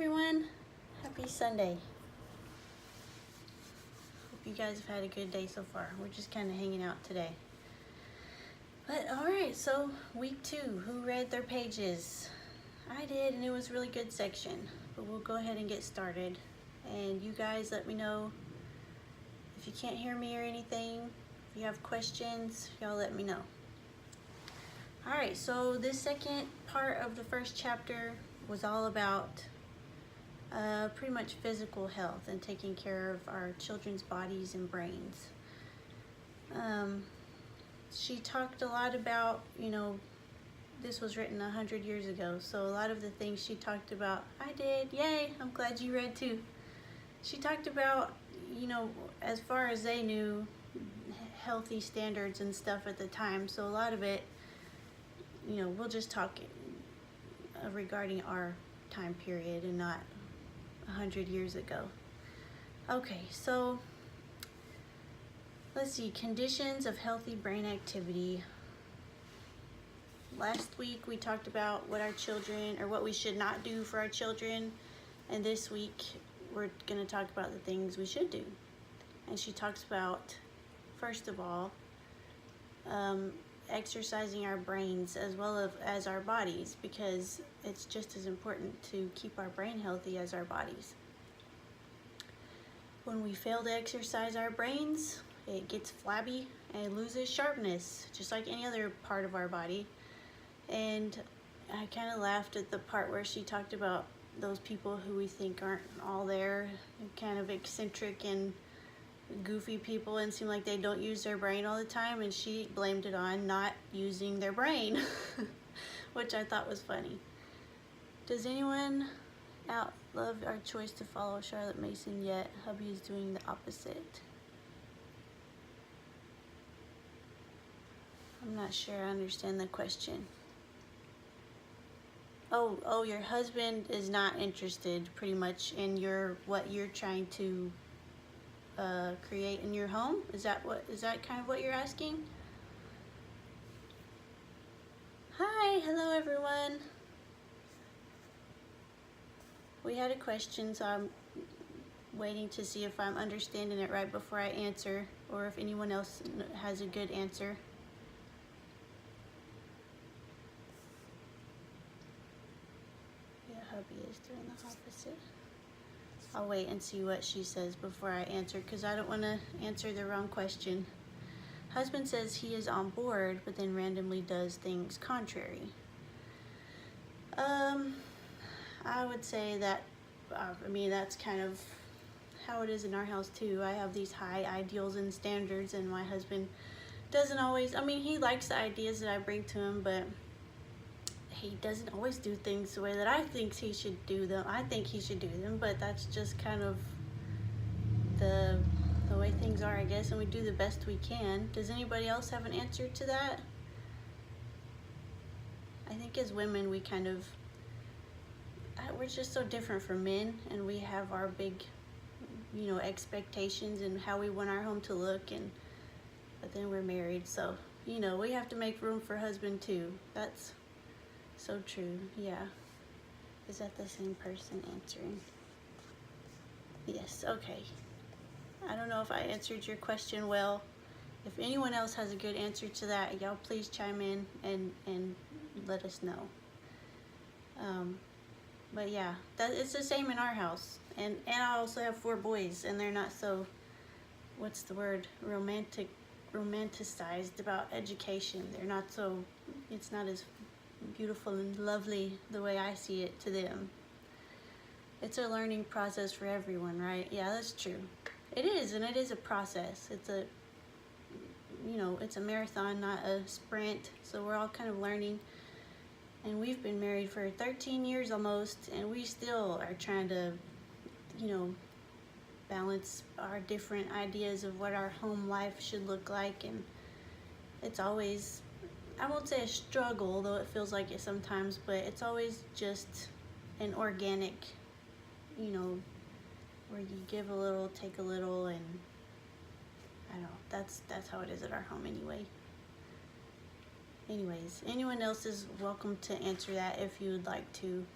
everyone. Happy Sunday. Hope you guys have had a good day so far. We're just kind of hanging out today. But alright, so week 2. Who read their pages? I did, and it was a really good section. But we'll go ahead and get started. And you guys let me know if you can't hear me or anything. If you have questions, y'all let me know. Alright, so this second part of the first chapter was all about pretty much physical health and taking care of our children's bodies and brains. She talked a lot about, this was written 100 years ago, so a lot of the things she talked about, I did, yay, I'm glad you read too. She talked about, as far as they knew, healthy standards and stuff at the time, so a lot of it, we'll just talk regarding our time period and not 100 years ago. Okay, so let's see, conditions of healthy brain activity. Last week we talked about what our children, or what we should not do for our children, and this week we're going to talk about the things we should do. And she talks about, first of all, exercising our brains as well as our bodies, because it's just as important to keep our brain healthy as our bodies. When we fail to exercise our brains, it gets flabby and it loses sharpness, just like any other part of our body. And I kind of laughed at the part where she talked about those people who we think aren't all there, kind of eccentric and goofy people, and seem like they don't use their brain all the time, and she blamed it on not using their brain, which I thought was funny. Does anyone out love our choice to follow Charlotte Mason yet? Hubby is doing the opposite. I'm not sure I understand the question. Oh, your husband is not interested pretty much in what you're trying to create in your home? Is that kind of what you're asking? Hi, hello everyone. We had a question, so I'm waiting to see if I'm understanding it right before I answer, or if anyone else has a good answer. Yeah, hubby is doing the opposite. I'll wait and see what she says before I answer, because I don't want to answer the wrong question. Husband says he is on board, but then randomly does things contrary. I would say that, that's kind of how it is in our house too. I have these high ideals and standards, and my husband doesn't always, he likes the ideas that I bring to him, but he doesn't always do things the way that I think he should do them. I think he should do them, but that's just kind of the way things are, I guess, and we do the best we can. Does anybody else have an answer to that? I think as women, we kind of, we're just so different from men, and we have our big, expectations and how we want our home to look, but then we're married, so, we have to make room for husband too. That's so true, yeah. Is that the same person answering? Yes, okay. I don't know if I answered your question well. If anyone else has a good answer to that, y'all please chime in and let us know. But yeah, it's the same in our house. And I also have 4 boys, and they're not so, what's the word, romanticized about education. They're not so, it's not as beautiful and lovely the way I see it to them. It's a learning process for everyone, right? Yeah, that's true. It is, and it is a process. It's a, it's a marathon, not a sprint. So we're all kind of learning. And we've been married for 13 years almost, and we still are trying to, balance our different ideas of what our home life should look like. And it's always, I won't say a struggle, though it feels like it sometimes, but it's always just an organic, where you give a little, take a little, and I don't know, that's how it is at our home anyway. Anyways, anyone else is welcome to answer that if you would like to.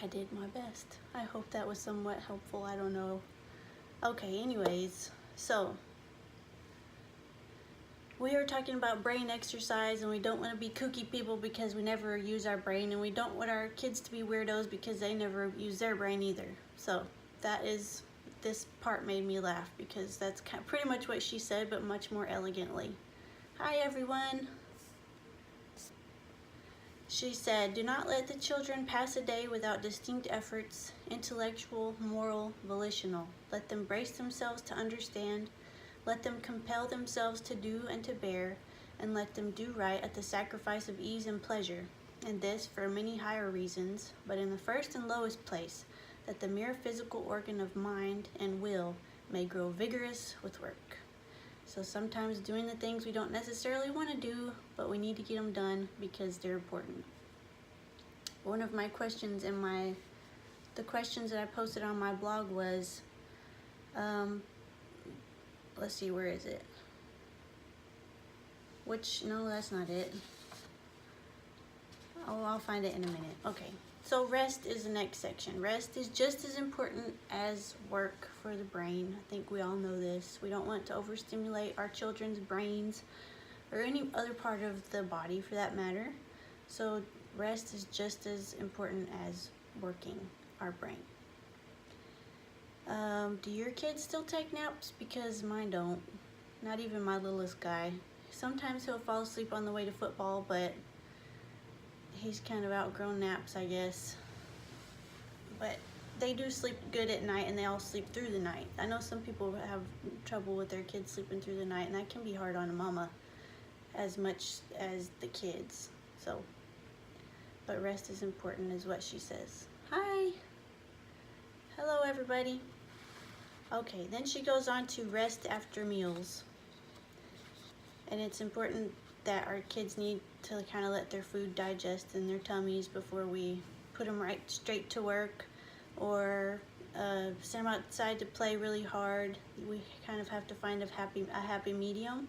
I did my best. I hope that was somewhat helpful. I don't know. Okay, anyways, so we are talking about brain exercise, and we don't want to be kooky people because we never use our brain, and we don't want our kids to be weirdos because they never use their brain either. So this part made me laugh because that's pretty much what she said, but much more elegantly. Hi everyone. She said, do not let the children pass a day without distinct efforts, intellectual, moral, volitional. Let them brace themselves to understand. Let them compel themselves to do and to bear, and let them do right at the sacrifice of ease and pleasure, and this for many higher reasons, but in the first and lowest place, that the mere physical organ of mind and will may grow vigorous with work. So sometimes doing the things we don't necessarily want to do, but we need to get them done because they're important. One of my questions in the questions that I posted on my blog was, let's see, where is it? No, that's not it. Oh, I'll find it in a minute. Okay, so rest is the next section. Rest is just as important as work for the brain. I think we all know this. We don't want to overstimulate our children's brains or any other part of the body for that matter. So rest is just as important as working our brain. Do your kids still take naps? Because mine don't. Not even my littlest guy. Sometimes he'll fall asleep on the way to football, but he's kind of outgrown naps, I guess. But they do sleep good at night, and they all sleep through the night. I know some people have trouble with their kids sleeping through the night, and that can be hard on a mama as much as the kids. So, but rest is important is what she says. Hi. Hello, everybody. Okay, then she goes on to rest after meals. And it's important that our kids need to kind of let their food digest in their tummies before we put them right straight to work or send them outside to play really hard. We kind of have to find a happy medium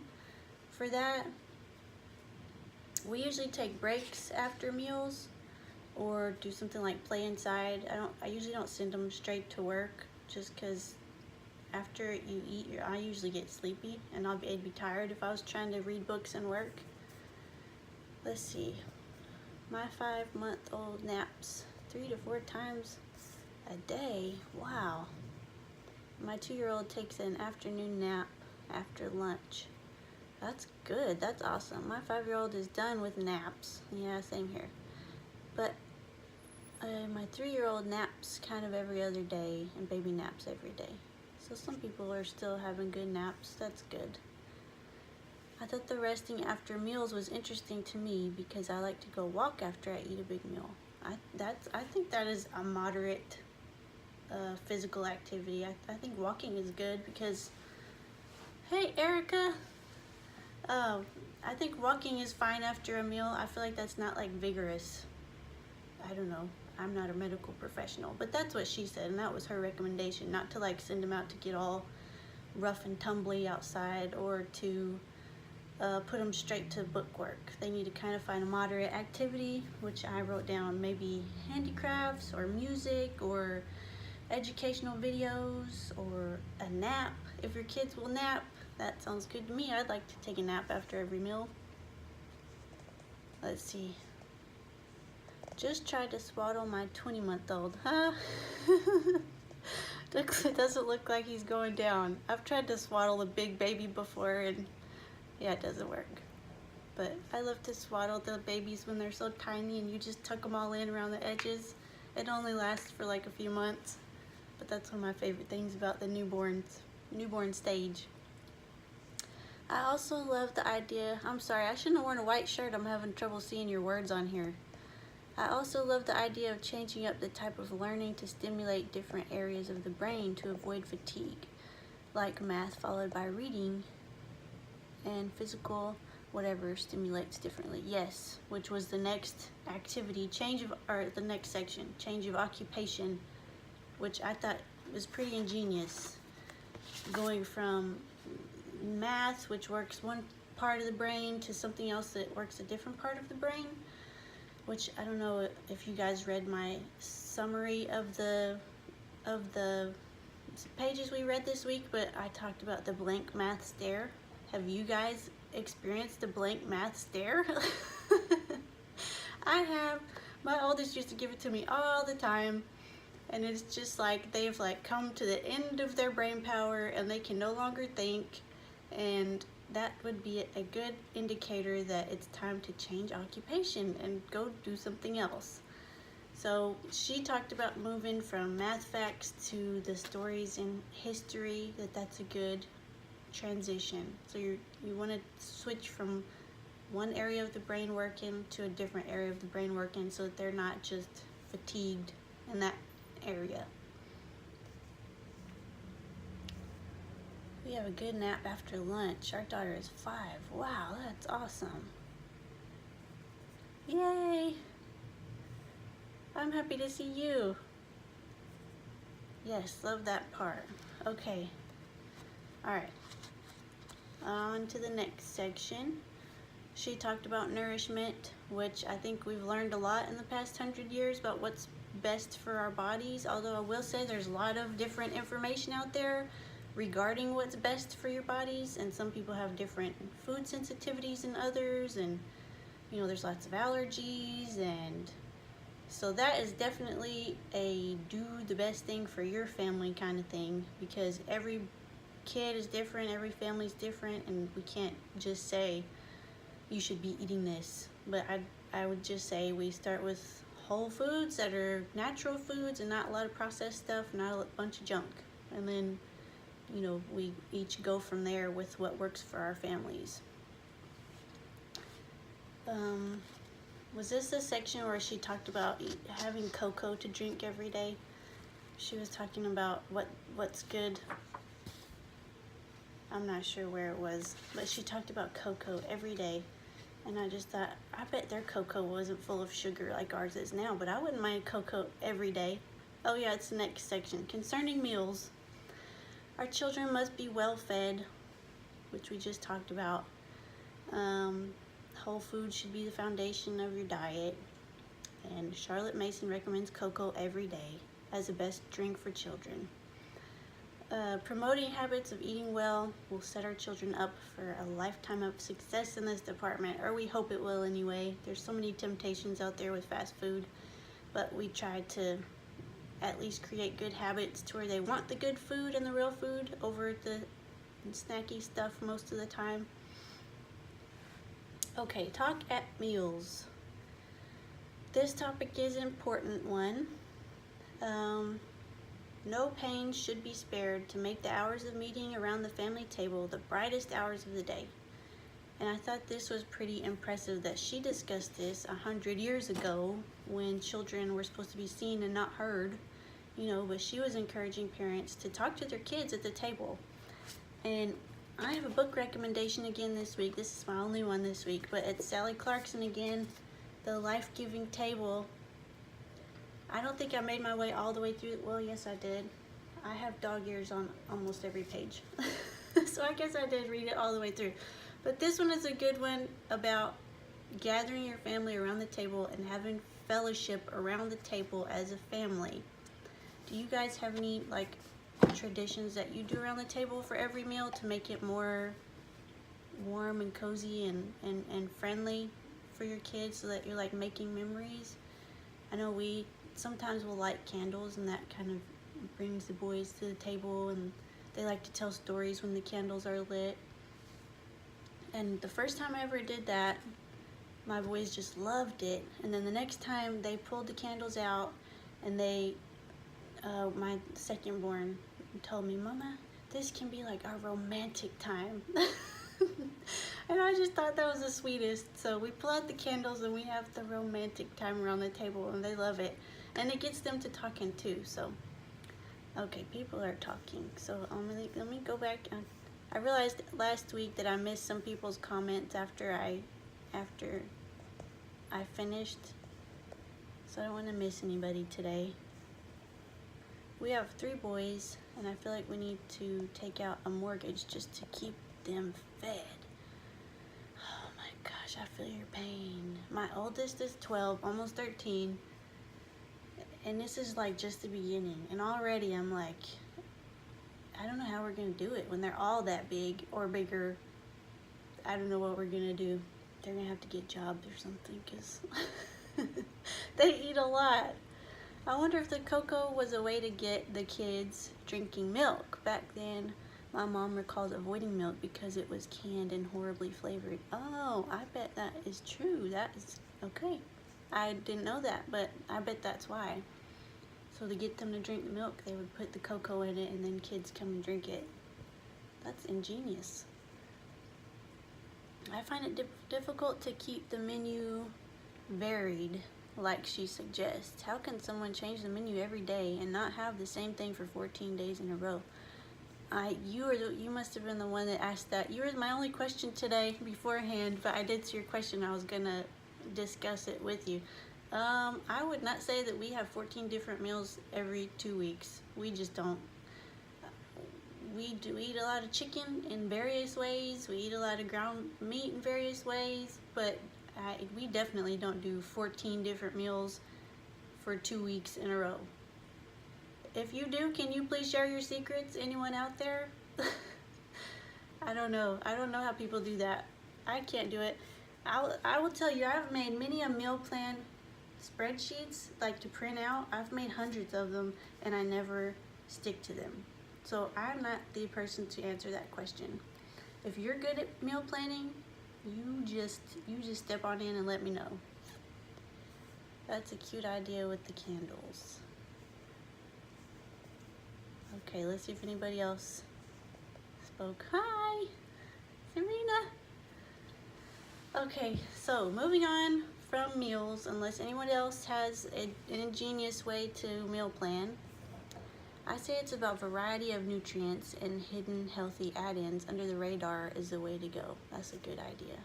for that. We usually take breaks after meals or do something like play inside. I usually don't send them straight to work just because after you eat, I usually get sleepy, and I'd be tired if I was trying to read books and work. Let's see. My 5-month-old naps 3 to 4 times a day. Wow. My 2-year-old takes an afternoon nap after lunch. That's good. That's awesome. My 5-year-old is done with naps. Yeah, same here. But my 3-year-old naps kind of every other day, and baby naps every day. So some people are still having good naps. That's good. I thought the resting after meals was interesting to me because I like to go walk after I eat a big meal. I think that is a moderate physical activity. I think walking is good because, hey Erica, I think walking is fine after a meal. I feel like that's not like vigorous. I don't know. I'm not a medical professional, but that's what she said, and that was her recommendation, not to like send them out to get all rough and tumbly outside or to put them straight to book work. They need to kind of find a moderate activity, which I wrote down, maybe handicrafts or music or educational videos or a nap. If your kids will nap, that sounds good to me. I'd like to take a nap after every meal. Let's see. Just tried to swaddle my 20-month-old. Huh? It doesn't look like he's going down. I've tried to swaddle a big baby before, and yeah, it doesn't work. But I love to swaddle the babies when they're so tiny and you just tuck them all in around the edges. It only lasts for like a few months, but that's one of my favorite things about the newborn stage. I also love the idea, I'm sorry, I shouldn't have worn a white shirt. I'm having trouble seeing your words on here. I also love the idea of changing up the type of learning to stimulate different areas of the brain to avoid fatigue, like math followed by reading, and physical whatever stimulates differently. Yes, which was the next activity, the next section, change of occupation, which I thought was pretty ingenious. Going from math, which works one part of the brain, to something else that works a different part of the brain. Which I don't know if you guys read my summary of the pages we read this week, but I talked about the blank math stare. Have you guys experienced the blank math stare? I have. My oldest used to give it to me all the time, and it's just like they've like come to the end of their brain power and they can no longer think, and that would be a good indicator that it's time to change occupation and go do something else. So she talked about moving from math facts to the stories in history, that's a good transition. So you want to switch from one area of the brain working to a different area of the brain working so that they're not just fatigued in that area. We have a good nap after lunch. Our daughter is 5. Wow, that's awesome. Yay! I'm happy to see you. Yes, love that part. Okay. Alright. On to the next section. She talked about nourishment, which I think we've learned a lot in the past 100 years about what's best for our bodies. Although I will say there's a lot of different information out there regarding what's best for your bodies, and some people have different food sensitivities than others, and you know, there's lots of allergies, and so that is definitely a do the best thing for your family kind of thing, because every kid is different, every family is different, and we can't just say you should be eating this. But I would just say we start with whole foods that are natural foods and not a lot of processed stuff, not a bunch of junk, and then you know, we each go from there with what works for our families. Was this the section where she talked about having cocoa to drink every day? She was talking about what's good. I'm not sure where it was, but she talked about cocoa every day. And I just thought, I bet their cocoa wasn't full of sugar like ours is now, but I wouldn't mind cocoa every day. Oh yeah, it's the next section. Concerning meals, our children must be well fed, which we just talked about. Whole food should be the foundation of your diet. And Charlotte Mason recommends cocoa every day as the best drink for children. Promoting habits of eating well will set our children up for a lifetime of success in this department, or we hope it will anyway. There's so many temptations out there with fast food, but we try to at least create good habits to where they want the good food and the real food over the snacky stuff most of the time. Okay, talk at meals. This topic is an important one. No pains should be spared to make the hours of meeting around the family table the brightest hours of the day. And I thought this was pretty impressive that she discussed this 100 years ago when children were supposed to be seen and not heard, you know, but she was encouraging parents to talk to their kids at the table. And I have a book recommendation again this week. This is my only one this week, but it's Sally Clarkson again, The Life-Giving Table. I don't think I made my way all the way through. Well, yes, I did. I have dog ears on almost every page. So I guess I did read it all the way through. But this one is a good one about gathering your family around the table and having fellowship around the table as a family. Do you guys have any like traditions that you do around the table for every meal to make it more warm and cozy and friendly for your kids, so that you're like making memories? I know we sometimes will light candles, and that kind of brings the boys to the table, and they like to tell stories when the candles are lit. And the first time I ever did that, my boys just loved it. And then the next time they pulled the candles out, and my second born told me, "Mama, this can be like our romantic time." And I just thought that was the sweetest. So we pull out the candles and we have the romantic time around the table, and they love it. And it gets them to talking too. So, okay, people are talking. So let me go back. I realized last week that I missed some people's comments after I finished. So I don't want to miss anybody today. We have 3 boys, and I feel like we need to take out a mortgage just to keep them fed. Oh my gosh, I feel your pain. My oldest is 12, almost 13, And this is like just the beginning. And already I'm like, I don't know how we're gonna do it when they're all that big or bigger. I don't know what we're gonna do. They're gonna have to get jobs or something because they eat a lot. I wonder if the cocoa was a way to get the kids drinking milk. Back then, my mom recalls avoiding milk because it was canned and horribly flavored. Oh, I bet that is true. That is okay. I didn't know that, but I bet that's why. So to get them to drink the milk, they would put the cocoa in it and then kids come and drink it. That's ingenious. I find it difficult to keep the menu varied like she suggests. How can someone change the menu every day and not have the same thing for 14 days in a row? You must have been the one that asked that. You were my only question today beforehand, but I did see your question. I was gonna discuss it with you. I would not say that we have 14 different meals every 2 weeks. We just don't. We do eat a lot of chicken in various ways. We eat a lot of ground meat in various ways, but we definitely don't do 14 different meals for 2 weeks in a row. If you do, can you please share your secrets? Anyone out there? I don't know. I don't know how people do that. I can't do it. I will tell you, I've made many a meal plan spreadsheets like to print out. I've made hundreds of them and I never stick to them. So I'm not the person to answer that question. If you're good at meal planning, you just step on in and let me know. That's a cute idea with the candles. Okay, let's see if anybody else spoke. Hi, Serena. Okay, so moving on from meals, unless anyone else has an ingenious way to meal plan, I say it's about variety of nutrients and hidden healthy add-ins under the radar is the way to go. That's a good idea.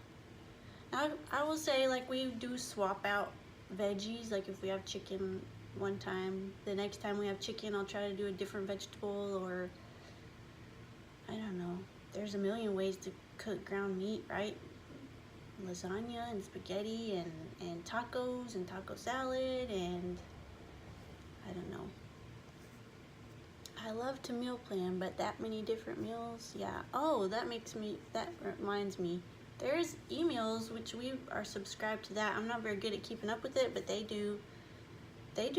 Now, I will say, like, we do swap out veggies. Like if we have chicken one time, the next time we have chicken, I'll try to do a different vegetable, or I don't know. There's a million ways to cook ground meat, right? Lasagna and spaghetti and tacos and taco salad, and I don't know. I love to meal plan, but that many different meals, yeah. Oh, that reminds me. There's emails, which we are subscribed to that. I'm not very good at keeping up with it, but they do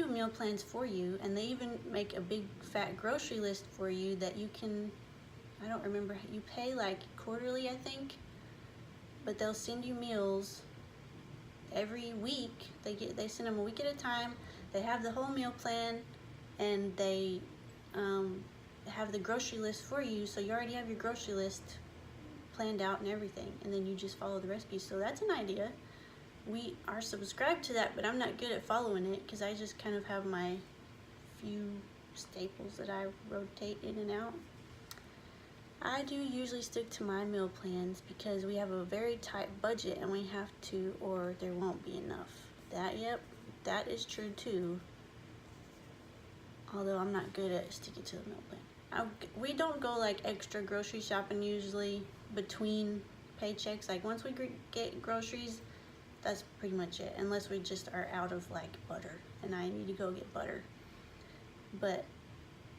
meal plans for you, and they even make a big fat grocery list for you that you can, I don't remember, you pay like quarterly, I think, but they'll send you meals every week. They send them a week at a time. They have the whole meal plan, and they have the grocery list for you, so you already have your grocery list planned out and everything, and then you just follow the recipes. So that's an idea. We are subscribed to that, but I'm not good at following it because I just kind of have my few staples that I rotate in and out. I do usually stick to my meal plans because we have a very tight budget and we have to, or there won't be enough. That is true too. Although I'm not good at sticking to the meal plan. We don't go like extra grocery shopping usually between paychecks. Like once we get groceries, that's pretty much it. Unless we just are out of like butter and I need to go get butter. But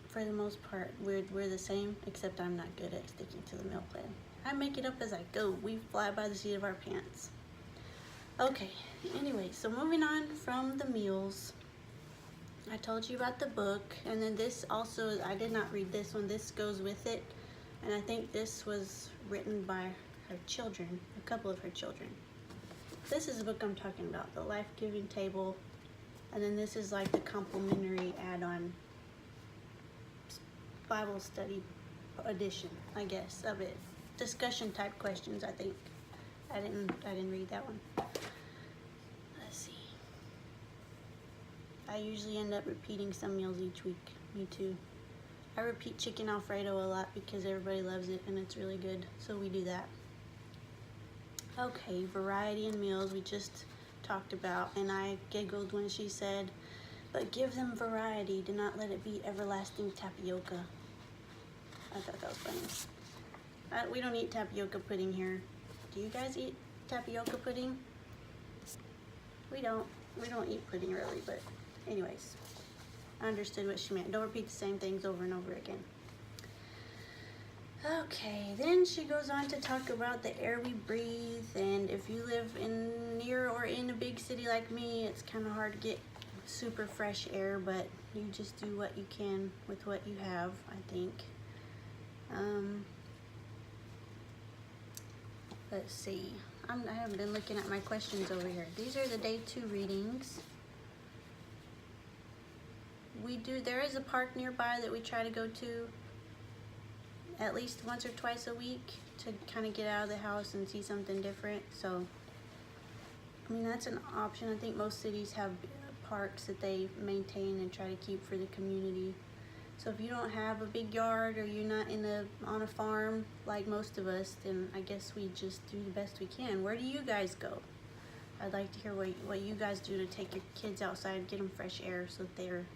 for the most part, we're the same, except I'm not good at sticking to the meal plan. I make it up as I go. We fly by the seat of our pants. Okay, anyway, so moving on from the meals, I told you about the book, and then this also, I did not read this one. This goes with it, and I think this was written by her children, a couple of her children. This is the book I'm talking about, The Life-Giving Table, and then this is like the complimentary add-on Bible study edition, I guess, of it. Discussion type questions, I think. I didn't read that one. Let's see. I usually end up repeating some meals each week. Me too. I repeat chicken Alfredo a lot because everybody loves it and it's really good, so we do that. Okay, variety in meals we just talked about, and I giggled when she said, but give them variety, do not let it be everlasting tapioca. I thought that was funny. We don't eat tapioca pudding here. Do you guys eat tapioca pudding? We don't eat pudding really, but anyways. I understood what she meant. Don't repeat the same things over and over again. Okay, then she goes on to talk about the air we breathe, and if you live near or in a big city like me, it's kind of hard to get super fresh air, but you just do what you can with what you have, I think. Let's see. I haven't been looking at my questions over here. These are the day 2 readings. There is a park nearby that we try to go to at least once or twice a week to kind of get out of the house and see something different. So, I mean, that's an option. I think most cities have parks that they maintain and try to keep for the community. So if you don't have a big yard or you're not on a farm like most of us, then I guess we just do the best we can. Where do you guys go? I'd like to hear what you guys do to take your kids outside, get them fresh air so that they're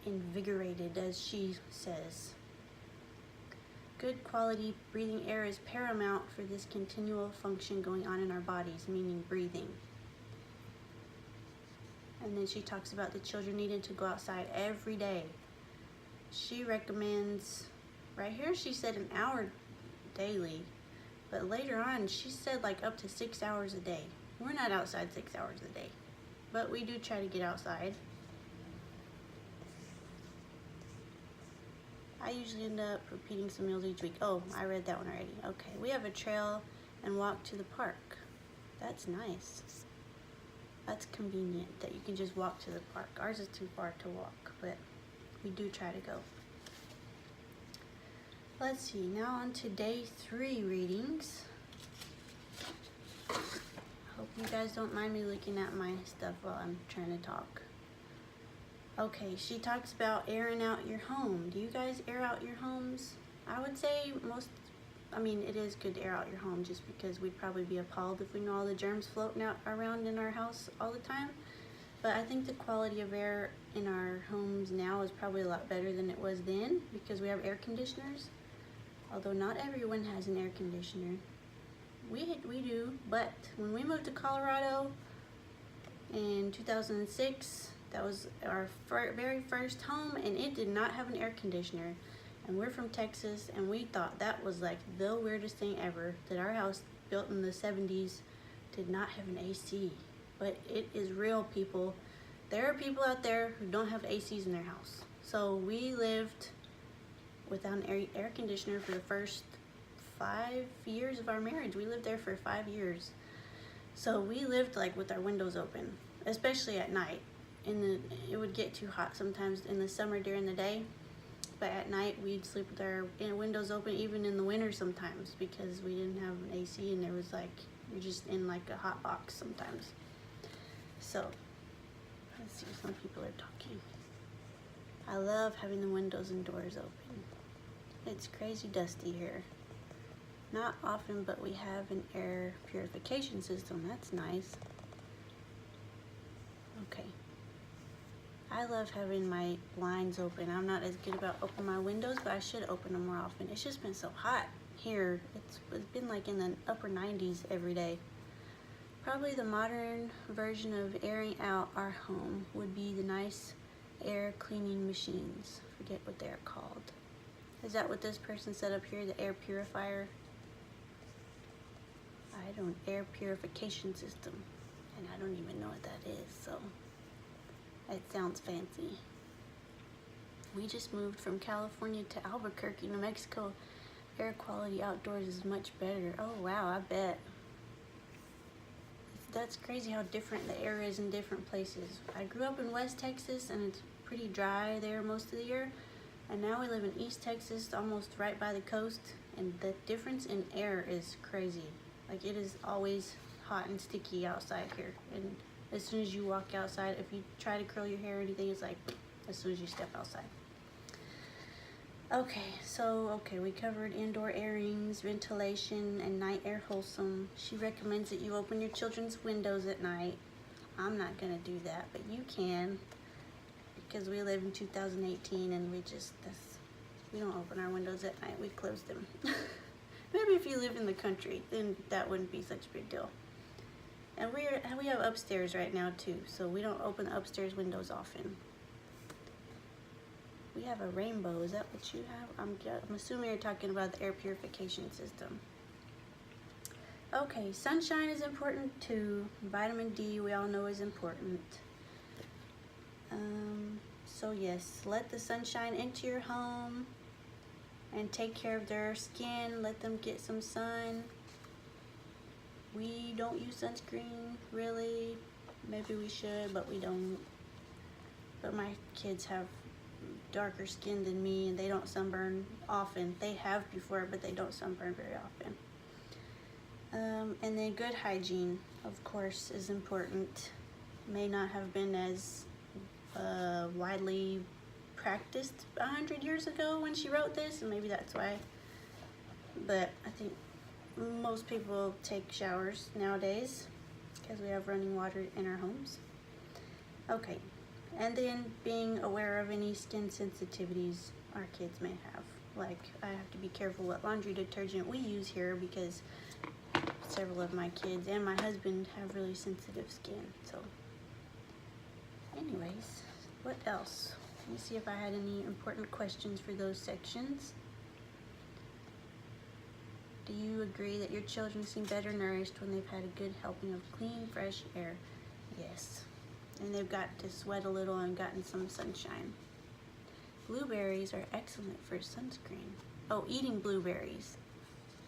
invigorated, as she says. Good quality breathing air is paramount for this continual function going on in our bodies, meaning breathing. And then she talks about the children needing to go outside every day. She recommends, right here she said an hour daily, but later on she said like up to 6 hours a day. We're not outside 6 hours a day, but we do try to get outside. I usually end up repeating some meals each week. Oh, I read that one already. Okay, we have a trail and walk to the park. That's nice. That's convenient that you can just walk to the park. Ours is too far to walk, but we do try to go. Let's see, now on to day 3 readings. Hope you guys don't mind me looking at my stuff while I'm trying to talk. Okay, she talks about airing out your home. Do you guys air out your homes? I would say it is good to air out your home just because we'd probably be appalled if we know all the germs floating out around in our house all the time. But I think the quality of air in our homes now is probably a lot better than it was then because we have air conditioners. Although not everyone has an air conditioner. We do, but when we moved to Colorado in 2006, that was our very first home, and it did not have an air conditioner. And we're from Texas, and we thought that was like the weirdest thing ever, that our house built in the 70s did not have an AC. But it is real, people. There are people out there who don't have ACs in their house. So we lived without an air conditioner for the first 5 years of our marriage. We lived there for 5 years. So we lived like with our windows open, especially at night. It would get too hot sometimes in the summer during the day, but at night we'd sleep with our windows open even in the winter sometimes because we didn't have an AC and there was like, you're just in like a hot box sometimes. So, let's see, some people are talking. I love having the windows and doors open. It's crazy dusty here. Not often, but we have an air purification system. That's nice. Okay. I love having my blinds open. I'm not as good about opening my windows, but I should open them more often. It's just been so hot here. It's been like in the upper 90s every day. Probably the modern version of airing out our home would be the nice air cleaning machines. Forget what they're called. Is that what this person said up here, the air purifier? Air purification system. And I don't even know what that is, so it sounds fancy. We just moved from California to Albuquerque, New Mexico. Air quality outdoors is much better. Oh wow, I bet. That's crazy how different the air is in different places. I grew up in West Texas and it's pretty dry there most of the year. And now we live in East Texas, almost right by the coast. And the difference in air is crazy. Like it is always hot and sticky outside here. And as soon as you walk outside, if you try to curl your hair or anything, it's like as soon as you step outside. Okay, we covered indoor airings, ventilation, and night air wholesome. She recommends that you open your children's windows at night. I'm not gonna do that, but you can, because we live in 2018 and we don't open our windows at night, we close them. Maybe if you live in the country, then that wouldn't be such a big deal. And we have upstairs right now too, so we don't open the upstairs windows often. We have a rainbow. Is that what you have? I'm assuming you're talking about the air purification system. Okay, sunshine is important too. Vitamin D, we all know, is important. So yes, let the sunshine into your home and take care of their skin. Let them get some sun. We don't use sunscreen, really. Maybe we should, but we don't. But my kids have darker skin than me, and they don't sunburn often. They have before, but they don't sunburn very often. And then good hygiene, of course, is important. May not have been as widely practiced 100 years ago when she wrote this, and maybe that's why. But I think most people take showers nowadays because we have running water in our homes. Okay, and then being aware of any skin sensitivities our kids may have. Like, I have to be careful what laundry detergent we use here because several of my kids and my husband have really sensitive skin. So anyways, what else? Let me see if I had any important questions for those sections. Do you agree that your children seem better nourished when they've had a good helping of clean, fresh air? Yes. And they've got to sweat a little and gotten some sunshine. Blueberries are excellent for sunscreen. Oh, eating blueberries.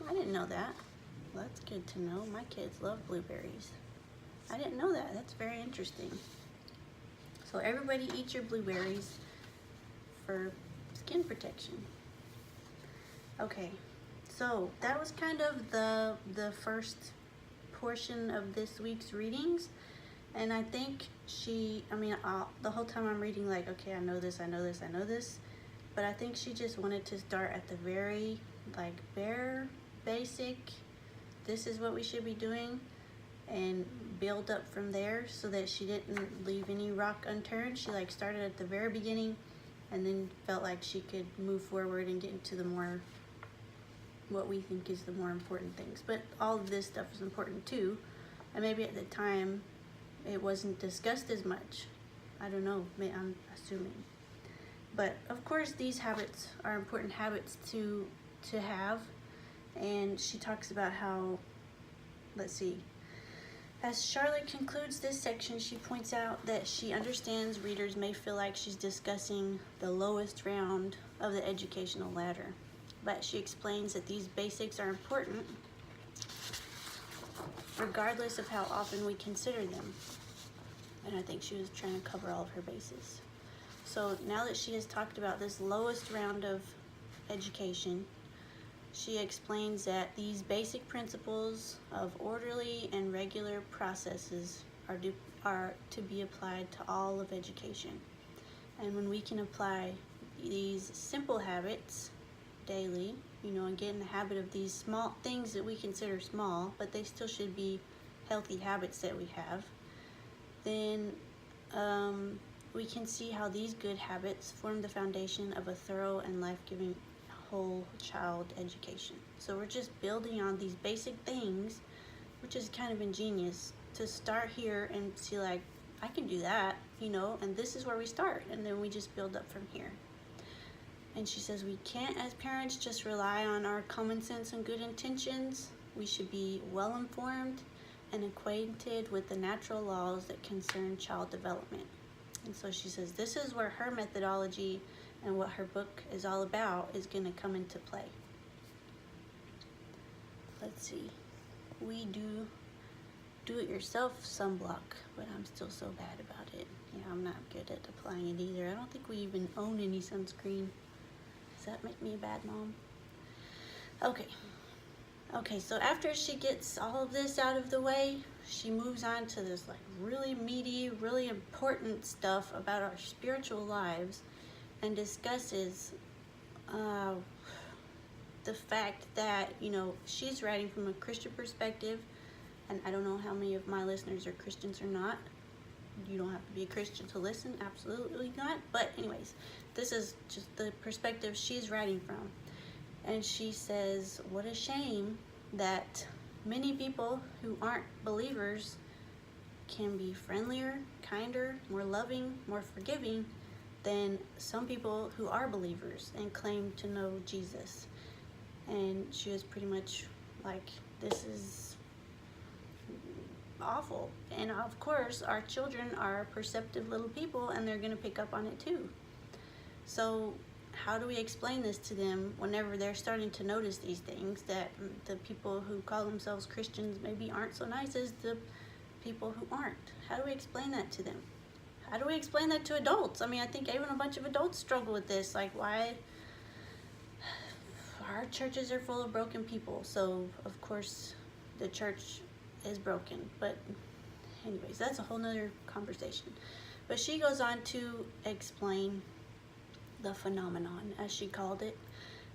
I didn't know that. Well, that's good to know. My kids love blueberries. I didn't know that. That's very interesting. So everybody eat your blueberries for skin protection. Okay, so that was kind of the first portion of this week's readings. And I think the whole time I'm reading, like, okay, I know this, I know this, I know this. But I think she just wanted to start at the very, like, bare, basic, this is what we should be doing, and build up from there so that she didn't leave any rock unturned. She, like, started at the very beginning and then felt like she could move forward and get into the more, what we think is the more important things. But all of this stuff is important too. And maybe at the time, it wasn't discussed as much. I don't know, I'm assuming. But of course these habits are important habits to have. And she talks about how, let's see, as Charlotte concludes this section, she points out that she understands readers may feel like she's discussing the lowest round of the educational ladder. But she explains that these basics are important regardless of how often we consider them. And I think she was trying to cover all of her bases. So now that she has talked about this lowest round of education, she explains that these basic principles of orderly and regular processes are to be applied to all of education. And when we can apply these simple habits daily, and get in the habit of these small things that we consider small, but they still should be healthy habits that we have, then we can see how these good habits form the foundation of a thorough and life-giving whole child education. So we're just building on these basic things, which is kind of ingenious to start here and see, like, I can do that, and this is where we start, and then we just build up from here. And she says we can't, as parents, just rely on our common sense and good intentions. We should be well informed and acquainted with the natural laws that concern child development. And so she says this is where her methodology and what her book is all about is going to come into play. Let's see. We do it yourself sunblock, but I'm still so bad about it. Yeah, I'm not good at applying it either. I don't think we even own any sunscreen. Does that make me a bad mom? Okay, so after she gets all of this out of the way, she moves on to this, like, really meaty, really important stuff about our spiritual lives, and discusses the fact that, she's writing from a Christian perspective, and I don't know how many of my listeners are Christians or not. You don't have to be a Christian to listen, absolutely not. But anyways, this is just the perspective she's writing from. And she says, what a shame that many people who aren't believers can be friendlier, kinder, more loving, more forgiving than some people who are believers and claim to know Jesus. And she was pretty much like, this is awful. And of course, our children are perceptive little people, and they're going to pick up on it too. So how do we explain this to them whenever they're starting to notice these things, that the people who call themselves Christians maybe aren't so nice as the people who aren't? How do we explain that to them? How do we explain that to adults? I mean, I think even a bunch of adults struggle with this. Like, why? Our churches are full of broken people, so of course the church is broken. But anyways, that's a whole nother conversation. But she goes on to explain the phenomenon, as she called it,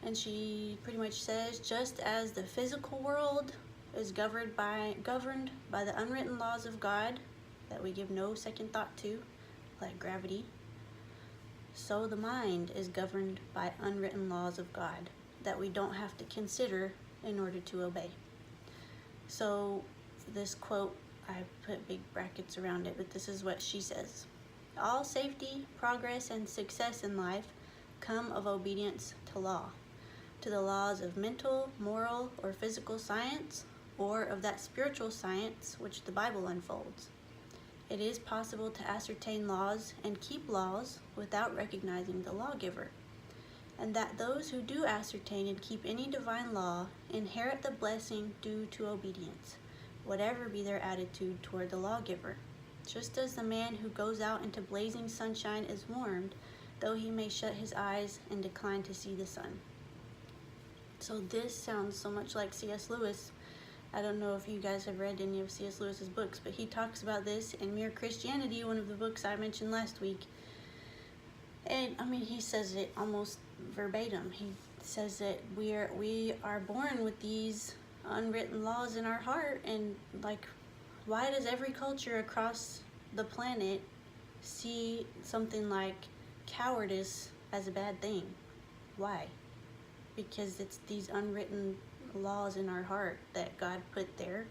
and she pretty much says, just as the physical world is governed by the unwritten laws of God that we give no second thought to, like gravity, so the mind is governed by unwritten laws of God that we don't have to consider in order to obey. So this quote, I put big brackets around it, but this is what she says. All safety, progress, and success in life come of obedience to law, to the laws of mental, moral, or physical science, or of that spiritual science which the Bible unfolds. It is possible to ascertain laws and keep laws without recognizing the lawgiver, and that those who do ascertain and keep any divine law inherit the blessing due to obedience, whatever be their attitude toward the lawgiver. Just as the man who goes out into blazing sunshine is warmed, though he may shut his eyes and decline to see the sun. So this sounds so much like C.S. Lewis. I don't know if you guys have read any of C.S. Lewis's books, but he talks about this in Mere Christianity, one of the books I mentioned last week. And I mean, he says it almost verbatim. He says that we are born with these unwritten laws in our heart, and like, why does every culture across the planet see something like cowardice as a bad thing? Why? Because it's these unwritten laws in our heart that God put there,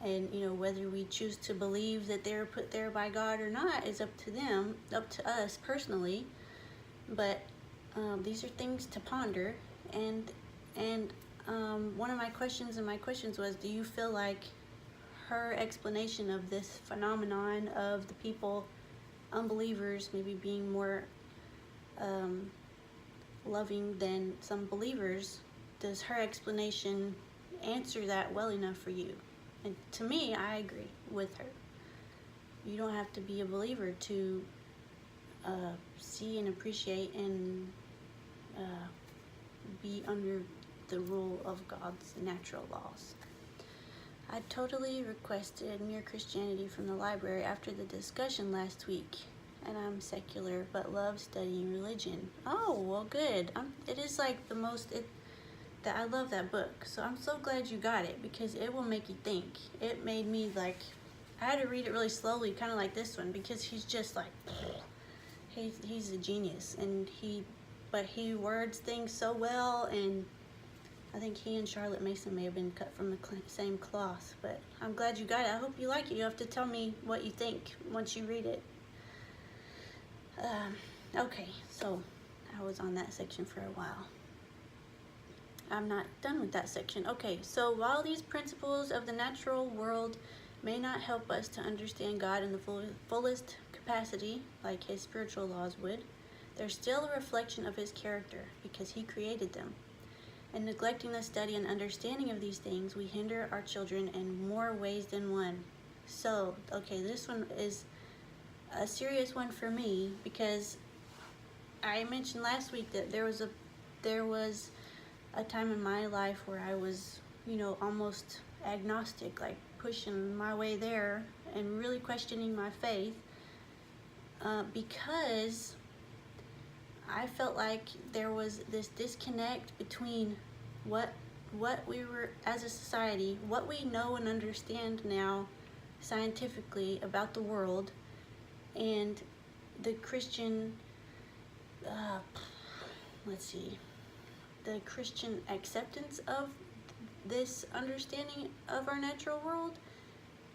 and whether we choose to believe that they're put there by God or not is up to them, up to us personally. But these are things to ponder, and one of my questions was, do you feel like her explanation of this phenomenon of the people, unbelievers, maybe being more loving than some believers, does her explanation answer that well enough for you? And to me, I agree with her. You don't have to be a believer to see and appreciate and be under the rule of God's natural laws. I totally requested Mere Christianity from the library after the discussion last week, and I'm secular but love studying religion. Oh, well, good. It is like the most, I love that book, so I'm so glad you got it, because it will make you think. It made me like, I had to read it really slowly, kind of like this one, because he's just like, he's a genius, and he words things so well, and I think he and Charlotte Mason may have been cut from the same cloth, but I'm glad you got it. I hope you like it. You have to tell me what you think once you read it. Okay, so I was on that section for a while. I'm not done with that section. Okay, so while these principles of the natural world may not help us to understand God in the fullest capacity, like his spiritual laws would, they're still a reflection of his character, because he created them. In neglecting the study and understanding of these things, we hinder our children in more ways than one. So, okay, this one is a serious one for me, because I mentioned last week that there was a time in my life where I was, almost agnostic, like pushing my way there and really questioning my faith, because I felt like there was this disconnect between what we were as a society, what we know and understand now scientifically about the world, and the Christian, the Christian acceptance of this understanding of our natural world.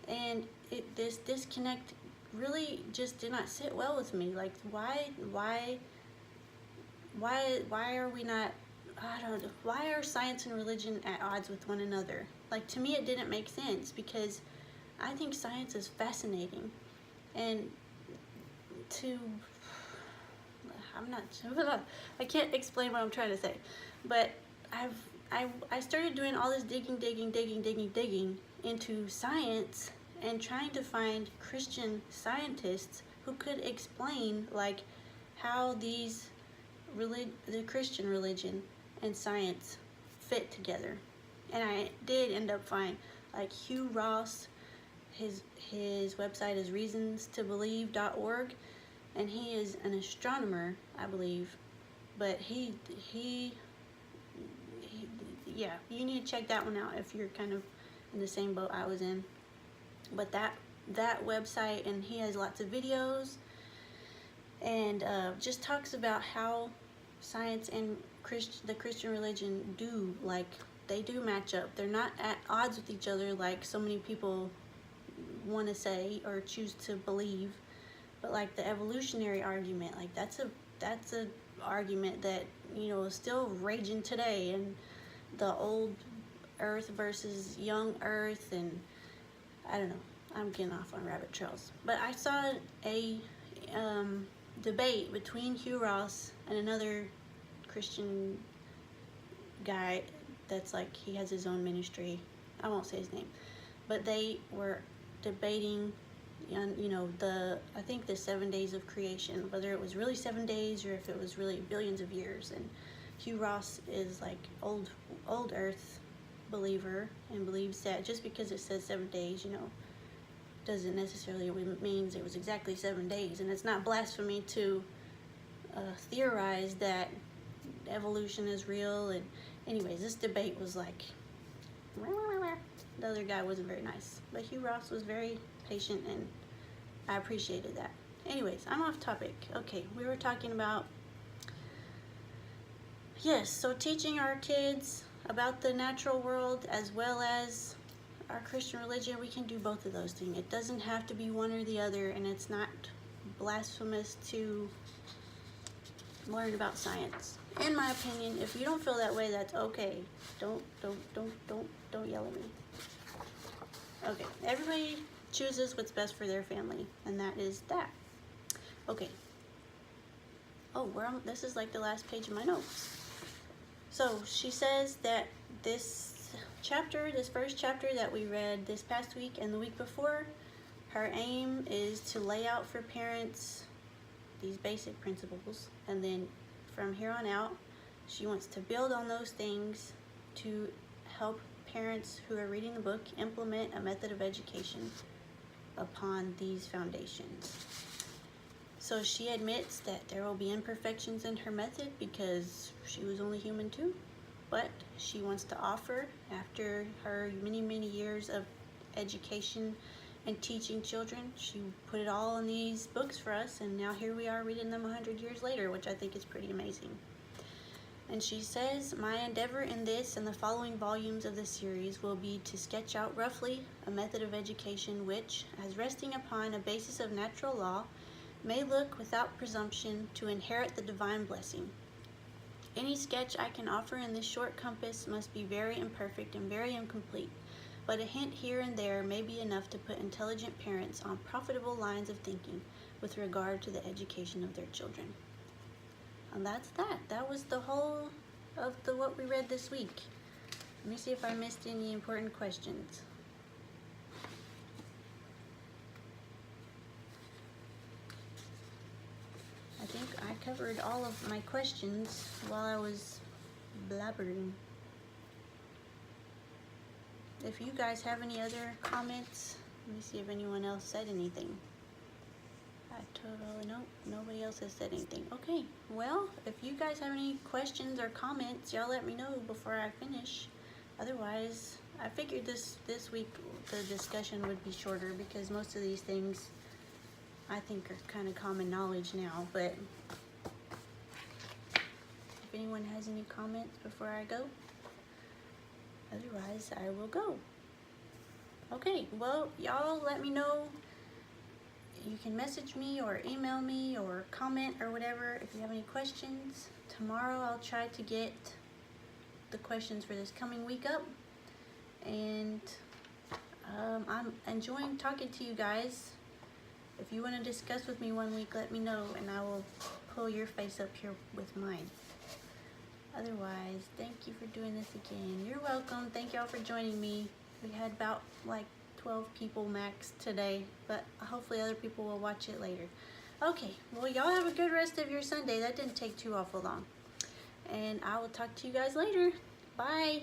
And this disconnect really just did not sit well with me. Like, why are we not, I don't know, why are science and religion at odds with one another? Like, to me it didn't make sense, because I think science is fascinating, and to, I can't explain what I'm trying to say, but I started doing all this digging into science and trying to find Christian scientists who could explain, like, how the Christian religion and science fit together. And I did end up finding, like, Hugh Ross. His website is reasonstobelieve.org, and he is an astronomer, I believe. But yeah, you need to check that one out if you're kind of in the same boat I was in. But that website, and he has lots of videos, and just talks about how science and the Christian religion they do match up. They're not at odds with each other like so many people want to say or choose to believe. But like the evolutionary argument, like that's a argument that, you know, is still raging today, and the old Earth versus young Earth, and I don't know, I'm getting off on rabbit trails. But I saw a debate between Hugh Ross and another Christian guy that's like, he has his own ministry. I won't say his name, but they were debating, you know, I think the 7 days of creation, whether it was really 7 days or if it was really billions of years. And Hugh Ross is like old Earth believer, and believes that just because it says 7 days, you know, doesn't necessarily means it was exactly 7 days. And it's not blasphemy to theorize that evolution is real. And anyways, this debate was like, the other guy wasn't very nice, but Hugh Ross was very patient, and I appreciated that. Anyways, I'm off topic. Okay, we were talking about, yes, so teaching our kids about the natural world as well as our Christian religion. We can do both of those things. It doesn't have to be one or the other, and it's not blasphemous to learn about science. In my opinion, if you don't feel that way, that's okay. Don't yell at me. Okay, everybody chooses what's best for their family, and that is that. Okay. Oh, this is like the last page of my notes. So she says that this first chapter that we read this past week and the week before, her aim is to lay out for parents these basic principles, and then from here on out, she wants to build on those things to help parents who are reading the book implement a method of education upon these foundations. So she admits that there will be imperfections in her method because she was only human too, but she wants to offer, after her many years of education and teaching children, she put it all in these books for us, and now here we are reading them 100 years later, which I think is pretty amazing. And she says, my endeavor in this and the following volumes of the series will be to sketch out roughly a method of education which, as resting upon a basis of natural law, may look without presumption to inherit the divine blessing. Any sketch I can offer in this short compass must be very imperfect and very incomplete, but a hint here and there may be enough to put intelligent parents on profitable lines of thinking with regard to the education of their children. And that's that. That was the whole of what we read this week. Let me see if I missed any important questions. I think I covered all of my questions while I was blabbering. If you guys have any other comments, let me see if anyone else said anything. Nope, nobody else has said anything. Okay, well, if you guys have any questions or comments, y'all let me know before I finish. Otherwise, I figured this week the discussion would be shorter because most of these things I think are kind of common knowledge now. But if anyone has any comments before I go, otherwise I will go. Okay, well, y'all let me know you can message me or email me or comment or whatever if you have any questions. Tomorrow I'll try to get the questions for this coming week up. And I'm enjoying talking to you guys. If you want to discuss with me one week, let me know and I will pull your face up here with mine. Otherwise, thank you for doing this again. You're welcome. Thank y'all for joining me. We had about like 12 people max today, but hopefully other people will watch it later. Okay, well, y'all have a good rest of your Sunday. That didn't take too awful long. And I will talk to you guys later. Bye.